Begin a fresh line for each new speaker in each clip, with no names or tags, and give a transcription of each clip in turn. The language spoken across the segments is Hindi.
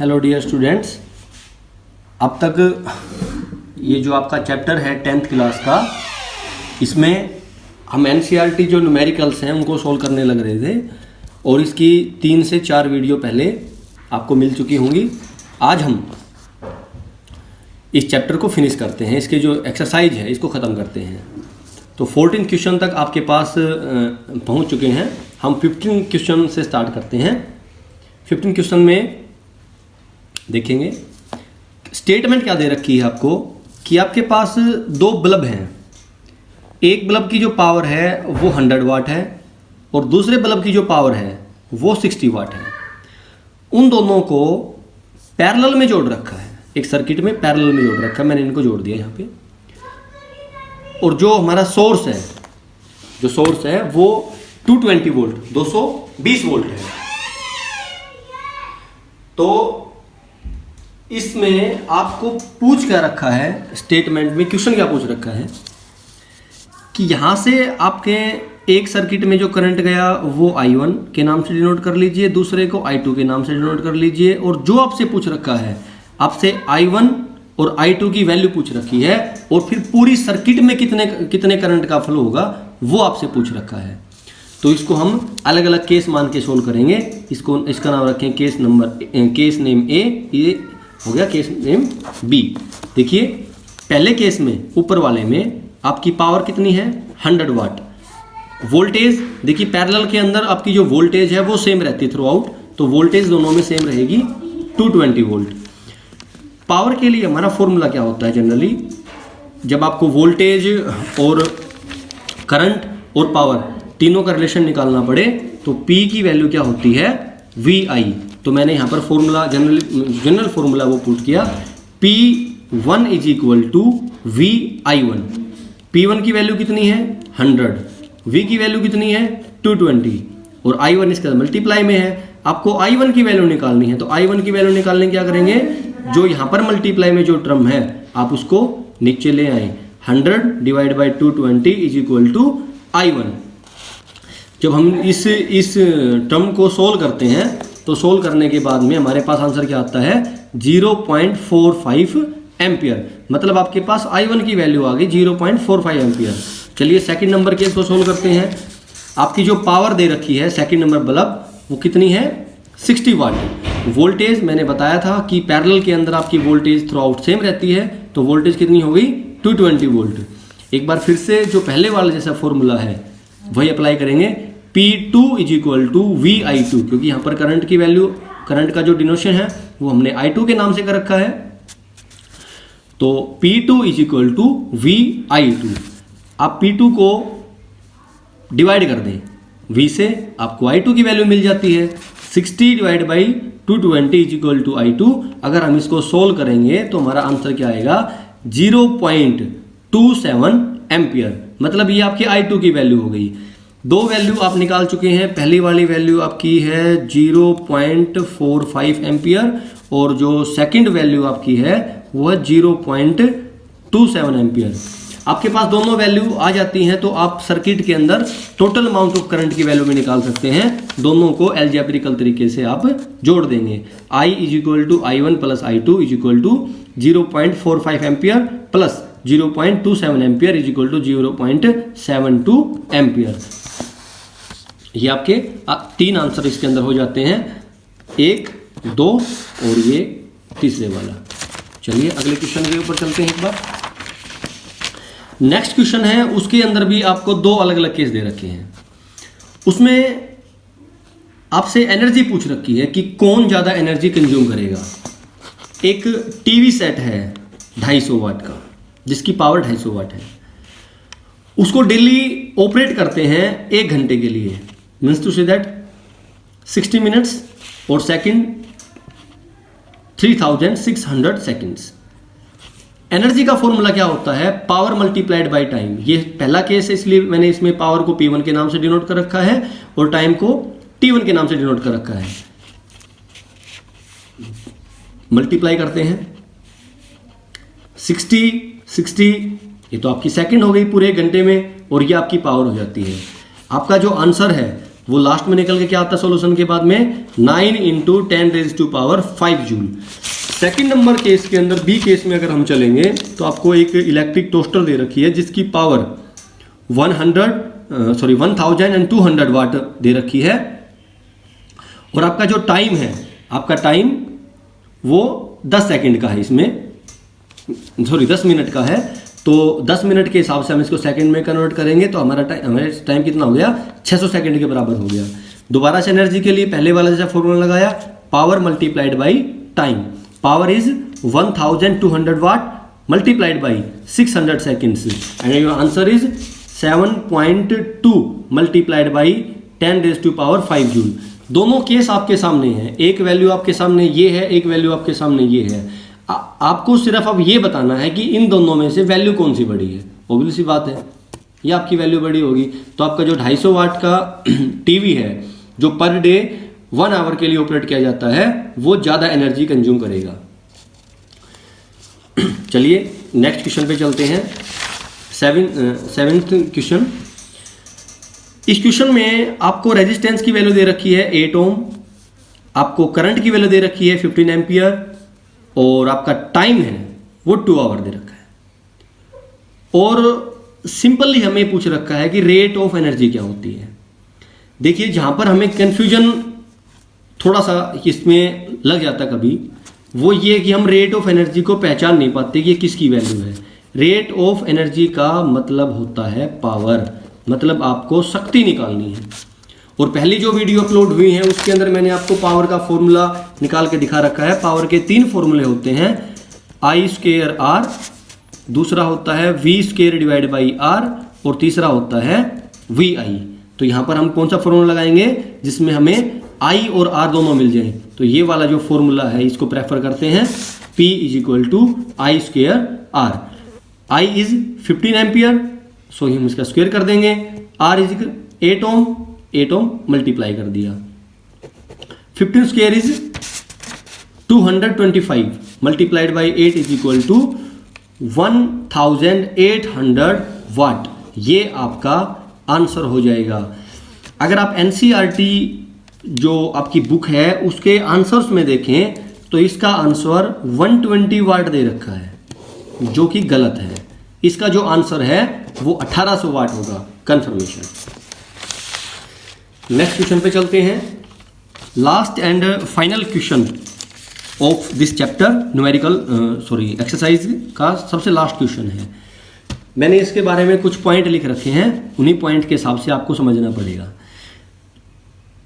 हेलो डियर स्टूडेंट्स, अब तक ये जो आपका चैप्टर है 10th क्लास का, इसमें हम एनसीईआरटी जो न्यूमेरिकल्स हैं उनको सॉल्व करने लग रहे थे और इसकी 3 से 4 वीडियो पहले आपको मिल चुकी होंगी। आज हम इस चैप्टर को फिनिश करते हैं, इसके जो एक्सरसाइज है इसको ख़त्म करते हैं। तो 14 क्वेश्चन तक आपके पास पहुंच चुके हैं। हम 15 क्वेश्चन से स्टार्ट करते हैं। 15 क्वेश्चन में देखेंगे स्टेटमेंट क्या दे रखी है आपको कि आपके पास 2 बल्ब हैं। एक बल्ब की जो पावर है वो 100 वाट है और दूसरे बल्ब की जो पावर है वो 60 वाट है। उन दोनों को पैरेलल में जोड़ रखा है, एक सर्किट में पैरेलल में जोड़ रखा है। मैंने इनको जोड़ दिया यहाँ पे। और जो हमारा सोर्स है, जो सोर्स है वो 220 वोल्ट 220 वोल्ट है। तो इसमें आपको पूछ क्या रखा है, स्टेटमेंट में क्वेश्चन क्या पूछ रखा है कि यहां से आपके एक सर्किट में जो करंट गया वो I1 के नाम से डिनोट कर लीजिए, दूसरे को I2 के नाम से डिनोट कर लीजिए। और जो आपसे पूछ रखा है, आपसे I1 और I2 की वैल्यू पूछ रखी है और फिर पूरी सर्किट में कितने करंट का फ्लो होगा वो आपसे पूछ रखा है। तो इसको हम अलग अलग केस मान के सोल्व करेंगे। इसका नाम रखें केस नेम A, ये हो गया केस नेम B। देखिए पहले केस में ऊपर वाले में आपकी पावर कितनी है 100 वाट। वोल्टेज देखिए पैरेलल के अंदर आपकी जो वोल्टेज है वो सेम रहती है थ्रू आउट, तो वोल्टेज दोनों में सेम रहेगी 220 वोल्ट। पावर के लिए हमारा फॉर्मूला क्या होता है जनरली, जब आपको वोल्टेज और करंट और पावर तीनों का रिलेशन निकालना पड़े तो P की वैल्यू क्या होती है VI। तो मैंने यहाँ पर फॉर्मूला जनरल फॉर्मूला वो पुट किया, P1 is equal to VI1। P1 की वैल्यू कितनी है 100, V की वैल्यू कितनी है 220 और I1 इसका मल्टीप्लाई में है। आपको I1 की वैल्यू निकालनी है, तो I1 की वैल्यू निकालने क्या करेंगे, जो यहाँ पर मल्टीप्लाई में जो टर्म है आप उसको नीचे ले आए। 100 divide by 220 is equal to I1। जब हम इस टर्म को सोल्व करते हैं तो सोल्व करने के बाद में हमारे पास आंसर क्या आता है 0.45 एम्पियर। मतलब आपके पास I1 की वैल्यू आ गई 0.45 एम्पियर। चलिए सेकंड नंबर केस को सोल्व करते हैं। आपकी जो पावर दे रखी है सेकंड नंबर बल्ब वो कितनी है 60 वाट। वोल्टेज मैंने बताया था कि पैरेलल के अंदर आपकी वोल्टेज थ्रू आउट सेम रहती है, तो वोल्टेज कितनी हो गई 220 वोल्ट। एक बार फिर से जो पहले वाला जैसा फॉर्मूला है वही अप्लाई करेंगे, P2 is equal to VI2, क्योंकि यहाँ पर करंट की वैल्यू, करंट का जो डिनोशन है वो हमने I2 के नाम से कर रखा है। तो P2 is equal to VI2। आप P2 को डिवाइड कर दें V से, आपको I2 की वैल्यू मिल जाती है 60 divide by 220 is equal to I2। अगर हम इसको सोल्व करेंगे तो हमारा आंसर क्या आएगा 0.27 एम्पियर। मतलब ये आपकी I2 की वैल्यू हो गई। 2 वैल्यू आप निकाल चुके हैं। पहली वाली वैल्यू आपकी है 0.45 एम्पियर और जो सेकंड वैल्यू आपकी है वो है 0.27 एम्पियर। आपके पास दोनों वैल्यू आ जाती हैं तो आप सर्किट के अंदर टोटल अमाउंट ऑफ करंट की वैल्यू भी निकाल सकते हैं। दोनों को एल्जेब्रिकल तरीके से आप जोड़ देंगे। I is equal to I1 plus I2 is equal to 0.45 ampere plus 0.27 ampere is equal to 0.72 ampere. ये आपके 3 आंसर इसके अंदर हो जाते हैं, 1, 2 और ये तीसरे वाला। चलिए अगले क्वेश्चन के ऊपर चलते हैं एक बार। नेक्स्ट क्वेश्चन है, उसके अंदर भी आपको 2 अलग अलग केस दे रखे हैं। उसमें आपसे एनर्जी पूछ रखी है कि कौन ज़्यादा एनर्जी कंज्यूम करेगा। एक टीवी सेट है 250 वाट का जिसकी पावर 250 वाट है, उसको डेली ऑपरेट करते हैं 1 घंटे के लिए, means to say that 60 minutes और सेकंड 3600 सेकंड्स। एनर्जी का फॉर्मूला क्या होता है पावर मल्टीप्लाइड बाय टाइम। ये पहला केस है इसलिए मैंने इसमें पावर को P1 के नाम से डिनोट कर रखा है और टाइम को T1 के नाम से डिनोट कर रखा है। मल्टीप्लाई करते हैं 60 ये तो आपकी सेकंड हो गई पूरे घंटे में और ये आपकी पावर हो जाती है। आपका जो आंसर है वो लास्ट में निकल के क्या आता है सॉल्यूशन के बाद में 9 into 10⁵ joule. Second number case के अंदर बी केस में अगर हम चलेंगे तो आपको एक इलेक्ट्रिक टोस्टर दे रखी है जिसकी पावर 1200 वाट दे रखी है, और आपका जो टाइम है, आपका टाइम वो 10 सेकंड का है, इसमें 10 मिनट का है। तो 10 मिनट के हिसाब से हम इसको सेकंड में कन्वर्ट करेंगे तो हमारा टाइम कितना हो गया, 600 सेकंड के बराबर हो गया। दोबारा से एनर्जी के लिए पहले वाला जैसा फॉर्मूला लगाया, power multiplied by time. Power is 1200 watt multiplied by 600 seconds and your answer is 7.2 multiplied by 10⁵ joule. दोनों केस आपके सामने हैं, एक वैल्यू आपके सामने ये है, एक वैल्यू आपके सामने ये है। आपको सिर्फ अब ये बताना है कि इन दोनों में से वैल्यू कौन सी बड़ी है। ऑब्वियस सी बात है, ये आपकी वैल्यू बड़ी होगी। तो आपका जो 250 वाट का टीवी है जो पर डे 1 आवर के लिए ऑपरेट किया जाता है, वो ज़्यादा एनर्जी कंज्यूम करेगा। चलिए नेक्स्ट क्वेश्चन पे चलते हैं। Seventh question. इस क्वेश्चन में आपको रेजिस्टेंस की वैल्यू दे रखी है 8 ओम, आपको करंट की वैल्यू दे रखी है 15 एम्पियर, और आपका टाइम है वो 2 आवर दे रखा है, और सिंपली हमें पूछ रखा है कि रेट ऑफ एनर्जी क्या होती है। देखिए जहां पर हमें कंफ्यूजन थोड़ा सा इसमें लग जाता कभी, वो ये कि हम रेट ऑफ एनर्जी को पहचान नहीं पाते कि ये किसकी वैल्यू है। रेट ऑफ एनर्जी का मतलब होता है पावर, मतलब आपको शक्ति निकालनी है। और पहली जो वीडियो अपलोड हुई है उसके अंदर मैंने आपको पावर का फॉर्मूला निकाल के दिखा रखा है। पावर के 3 फॉर्मूले होते हैं, I²R, दूसरा होता है V²/R, और तीसरा होता है VI। तो यहाँ पर हम कौन सा फॉर्मूला लगाएंगे जिसमें हमें I और R दोनों मिल जाए। तो ये वाला जो फॉर्मूला है इसको प्रेफर करते हैं, P = I²R। I is 15 ampere, so हम इसका स्क्वायर कर देंगे। R is 8 ohm, 8 ohm multiply कर दिया। 15 square is 225 multiplied by 8 is equal to 1800 watt. ये आपका आंसर हो जाएगा। अगर आप NCERT जो आपकी बुक है उसके आंसर्स में देखें तो इसका आंसर 120 वाट दे रखा है, जो कि गलत है। इसका जो आंसर है वो 1800 वाट होगा। कंफर्मेशन। नेक्स्ट क्वेश्चन पे चलते हैं। Last and final question of this chapter, numerical exercise का सबसे लास्ट क्वेश्चन है। मैंने इसके बारे में कुछ पॉइंट लिख रखे हैं, उन्हीं पॉइंट के हिसाब से आपको समझना पड़ेगा।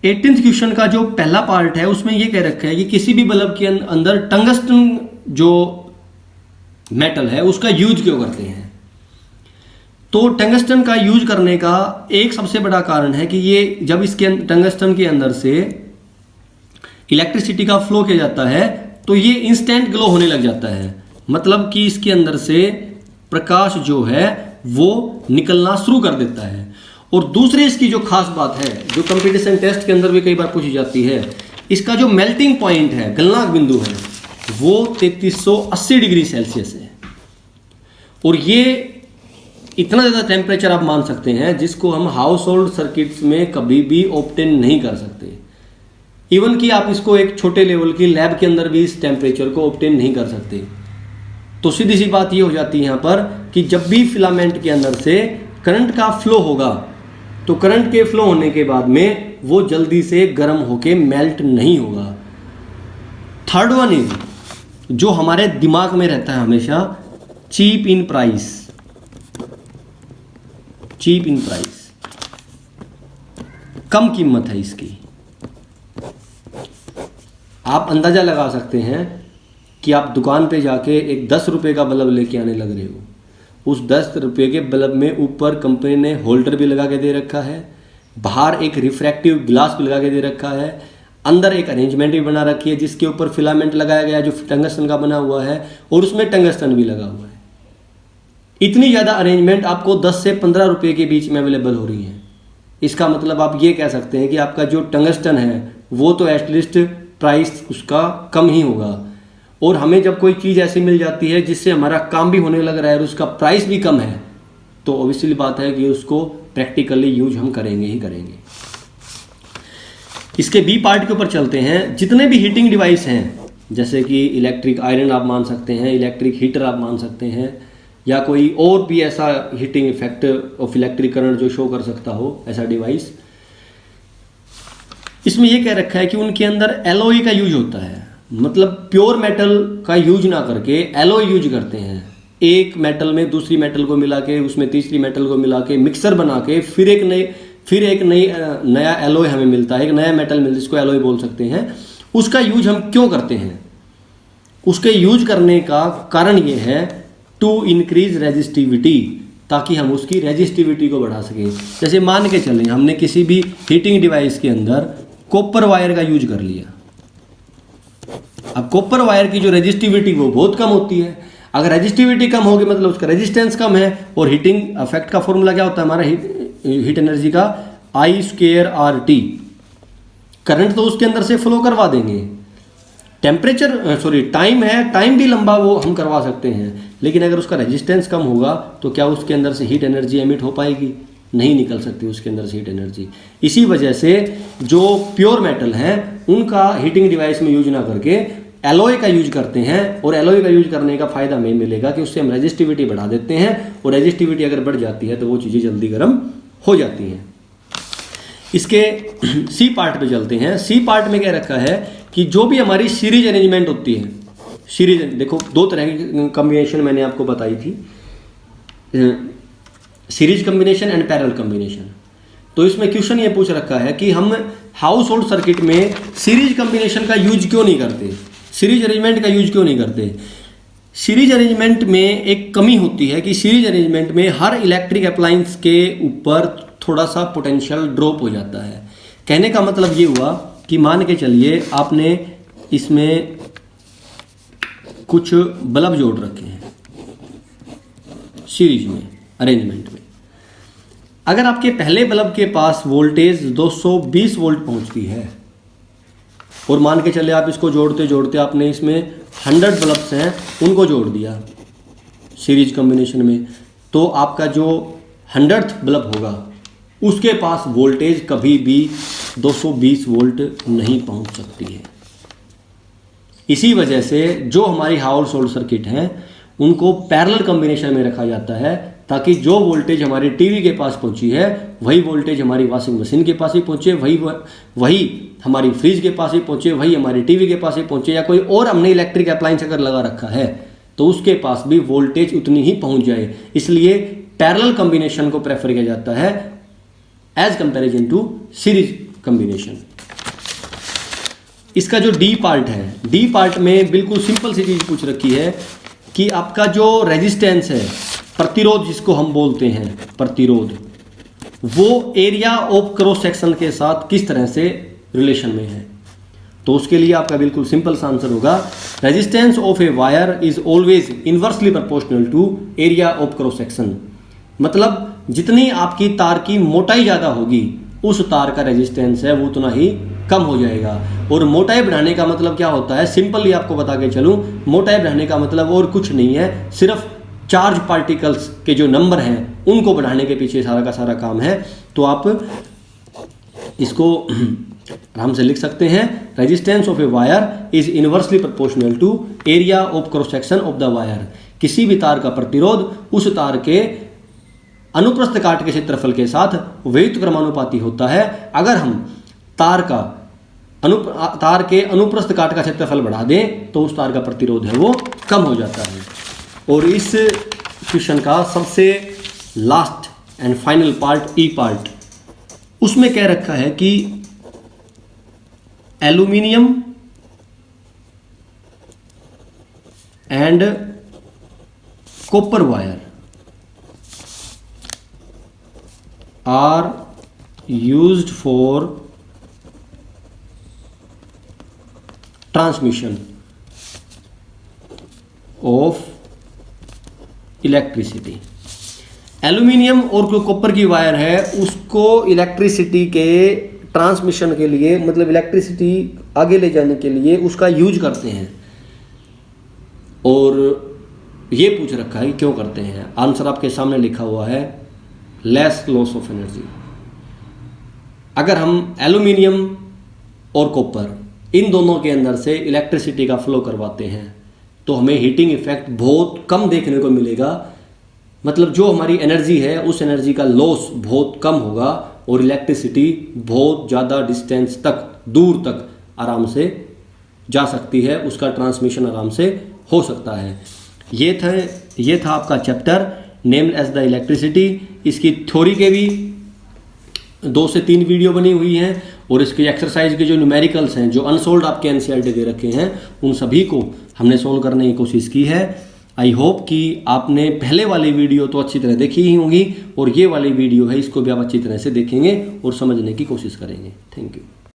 18th क्वेश्चन का जो पहला पार्ट है उसमें यह कह रखा है कि किसी भी बल्ब के अंदर टंगस्टन जो मेटल है उसका यूज क्यों करते हैं। तो टंगस्टन का यूज करने का एक सबसे बड़ा कारण है कि ये जब इसके टंगस्टन के अंदर से इलेक्ट्रिसिटी का फ्लो किया जाता है तो ये इंस्टेंट ग्लो होने लग जाता है, मतलब कि इसके अंदर से प्रकाश जो है वो निकलना शुरू कर देता है। और दूसरी इसकी जो खास बात है, जो कंपटीशन टेस्ट के अंदर भी कई बार पूछी जाती है, इसका जो मेल्टिंग पॉइंट है, गलनांक बिंदु है, वो 3380 डिग्री सेल्सियस है। और ये इतना ज़्यादा टेम्परेचर आप मान सकते हैं जिसको हम हाउस होल्ड सर्किट्स में कभी भी ऑब्टेन नहीं कर सकते। इवन कि आप इसको एक छोटे लेवल की लैब के अंदर भी इस टेम्परेचर को ऑब्टेन नहीं कर सकते। तो सीधी सी बात ये हो जाती है यहाँ पर कि जब भी फिलामेंट के अंदर से करंट का फ्लो होगा तो करंट के फ्लो होने के बाद में वो जल्दी से गर्म होके मेल्ट नहीं होगा। थर्ड वन इज जो हमारे दिमाग में रहता है हमेशा, cheap in price. Cheap in price, कम कीमत है इसकी। आप अंदाजा लगा सकते हैं कि आप दुकान पे जाके एक 10 रुपए का बल्ब लेके आने लग रहे हो, उस 10 रुपये के बल्ब में ऊपर कंपनी ने होल्डर भी लगा के दे रखा है, बाहर एक रिफ्रैक्टिव ग्लास भी लगा के दे रखा है, अंदर एक अरेंजमेंट भी बना रखी है जिसके ऊपर फिलामेंट लगाया गया जो टंगस्टन का बना हुआ है और उसमें टंगस्टन भी लगा हुआ है। इतनी ज़्यादा अरेंजमेंट आपको 10 से 15 रुपये के बीच में अवेलेबल हो रही है। इसका मतलब आप ये कह सकते हैं कि आपका जो टंगस्टन है वो तो एटलीस्ट प्राइस उसका कम ही होगा। और हमें जब कोई चीज़ ऐसी मिल जाती है जिससे हमारा काम भी होने लग रहा है और उसका प्राइस भी कम है, तो ऑब्वियसली बात है कि उसको प्रैक्टिकली यूज हम करेंगे ही करेंगे। इसके बी पार्ट के ऊपर चलते हैं। जितने भी हीटिंग डिवाइस हैं, जैसे कि इलेक्ट्रिक आयरन आप मान सकते हैं, इलेक्ट्रिक हीटर आप मान सकते हैं, या कोई और भी ऐसा heating effect of electric current जो शो कर सकता हो ऐसा डिवाइस, इसमें ये कह रखा है कि उनके अंदर एलॉय का यूज होता है। मतलब प्योर मेटल का यूज ना करके एलॉय यूज करते हैं। एक मेटल में दूसरी मेटल को मिला के, उसमें तीसरी मेटल को मिला के मिक्सर बना के फिर एक नया एलॉय हमें मिलता है, एक नया मेटल मिलता है जिसको एलॉय बोल सकते हैं। उसका यूज हम क्यों करते हैं? उसके यूज करने का कारण ये है टू इंक्रीज रेजिस्टिविटी, ताकि हम उसकी रेजिस्टिविटी को बढ़ा सकें। जैसे मान के चलें हमने किसी भी हीटिंग डिवाइस के अंदर कॉपर वायर का यूज कर लिया। अब कॉपर वायर की जो रेजिस्टिविटी वो बहुत कम होती है। अगर रेजिस्टिविटी कम होगी मतलब उसका रेजिस्टेंस कम है, और हीटिंग इफेक्ट का फॉर्मूला क्या होता है हमारा हीट एनर्जी का, I²RT। करंट तो उसके अंदर से फ्लो करवा देंगे, टाइम है, टाइम भी लंबा वो हम करवा सकते हैं, लेकिन अगर उसका रेजिस्टेंस कम होगा तो क्या उसके अंदर से हीट एनर्जी एमिट हो पाएगी? नहीं निकल सकती उसके अंदर से हीट एनर्जी। इसी वजह से जो प्योर मेटल हैं उनका हीटिंग डिवाइस में यूज ना करके एलॉय का यूज करते हैं। और एलॉय का यूज करने का फायदा हमें मिलेगा कि उससे हम रेजिस्टिविटी बढ़ा देते हैं, और रेजिस्टिविटी अगर बढ़ जाती है तो वो चीज़ें जल्दी गर्म हो जाती हैं। इसके सी पार्ट पे चलते हैं। सी पार्ट में क्या रखा है कि जो भी हमारी सीरीज अरेंजमेंट होती है, सीरीज देखो दो तरह की कॉम्बिनेशन मैंने आपको बताई थी, series combination and parallel combination. तो इसमें क्वेश्चन ये पूछ रखा है कि हम हाउस होल्ड सर्किट में सीरीज कॉम्बिनेशन का यूज क्यों नहीं करते, सीरीज अरेंजमेंट का यूज क्यों नहीं करते। सीरीज अरेंजमेंट में एक कमी होती है कि सीरीज अरेंजमेंट में हर इलेक्ट्रिक अप्लायंस के ऊपर थोड़ा सा पोटेंशियल ड्रॉप हो जाता है। कहने का मतलब ये हुआ कि मान के चलिए आपने इसमें कुछ बल्ब जोड़ रखे हैं सीरीज में अरेंजमेंट में। अगर आपके पहले बल्ब के पास वोल्टेज 220 वोल्ट पहुंचती है, और मान के चले आप इसको जोड़ते जोड़ते आपने इसमें 100 बल्ब्स हैं उनको जोड़ दिया सीरीज कॉम्बिनेशन में, तो आपका जो 100th बल्ब होगा उसके पास वोल्टेज कभी भी 220 वोल्ट नहीं पहुंच सकती है। इसी वजह से जो हमारी हाउस होल्ड सर्किट हैं उनको पैरेलल कॉम्बिनेशन में रखा जाता है, ताकि जो वोल्टेज हमारी टीवी के पास पहुंची है वही वोल्टेज हमारी वॉशिंग मशीन के पास ही पहुंचे, वही हमारी फ्रिज के पास ही पहुंचे, वही हमारी टीवी के पास ही पहुंचे, या कोई और हमने इलेक्ट्रिक अप्लायंस अगर लगा रखा है तो उसके पास भी वोल्टेज उतनी ही पहुंच जाए। इसलिए पैरेलल कॉम्बिनेशन को प्रेफर किया जाता है as comparison to series combination. इसका जो डी पार्ट है, डी पार्ट में बिल्कुल सिंपल सी चीज पूछ रखी है कि आपका जो रेजिस्टेंस है, प्रतिरोध जिसको हम बोलते हैं प्रतिरोध, वो एरिया ऑफ क्रॉस सेक्शन के साथ किस तरह से रिलेशन में है। तो उसके लिए आपका बिल्कुल सिंपल सा आंसर होगा, resistance of a wire is always inversely proportional to area of cross section. मतलब जितनी आपकी तार की मोटाई ज़्यादा होगी उस तार का रेजिस्टेंस है वो उतना ही कम हो जाएगा। और मोटाई बढ़ाने का मतलब क्या होता है, सिंपली आपको बता के चलूँ, मोटाई बढ़ाने का मतलब और कुछ नहीं है, सिर्फ चार्ज पार्टिकल्स के जो नंबर हैं उनको बढ़ाने के पीछे सारा का सारा काम है। तो आप इसको आराम से लिख सकते हैं, resistance of a wire is inversely proportional to area of cross section of the wire. किसी भी तार का प्रतिरोध उस तार के अनुप्रस्थ काट के क्षेत्रफल के साथ व्युत्क्रमानुपाती होता है। अगर हम तार के अनुप्रस्थ काट का क्षेत्रफल बढ़ा दें तो उस तार का प्रतिरोध है वो कम हो जाता है। और इस क्वेश्चन का सबसे last and final part, E part, उसमें कह रखा है कि aluminium and copper wire are used for transmission of electricity. Aluminium और जो कॉपर की वायर है उसको इलेक्ट्रिसिटी के ट्रांसमिशन के लिए, मतलब इलेक्ट्रिसिटी आगे ले जाने के लिए उसका यूज करते हैं। और ये पूछ रखा है कि क्यों करते हैं। आंसर आपके सामने लिखा हुआ है, लेस लॉस ऑफ एनर्जी। अगर हम एल्यूमिनियम और कॉपर, इन दोनों के अंदर से इलेक्ट्रिसिटी का फ्लो करवाते हैं, तो हमें हीटिंग इफेक्ट बहुत कम देखने को मिलेगा। मतलब जो हमारी एनर्जी है उस एनर्जी का लॉस बहुत कम होगा और इलेक्ट्रिसिटी बहुत ज़्यादा डिस्टेंस तक, दूर तक आराम से जा सकती है, उसका ट्रांसमिशन आराम से हो सकता है। ये था आपका chapter named as the electricity. इसकी थ्योरी के भी 2 से 3 वीडियो बनी हुई हैं और इसके एक्सरसाइज के जो न्यूमेरिकल्स हैं, जो अनसोल्ड आपके एनसीईआरटी दे रखे हैं, उन सभी को हमने सोल्व करने की कोशिश की है। आई होप कि आपने पहले वाली वीडियो तो अच्छी तरह देखी ही होगी और ये वाली वीडियो है इसको भी आप अच्छी तरह से देखेंगे और समझने की कोशिश करेंगे। Thank you.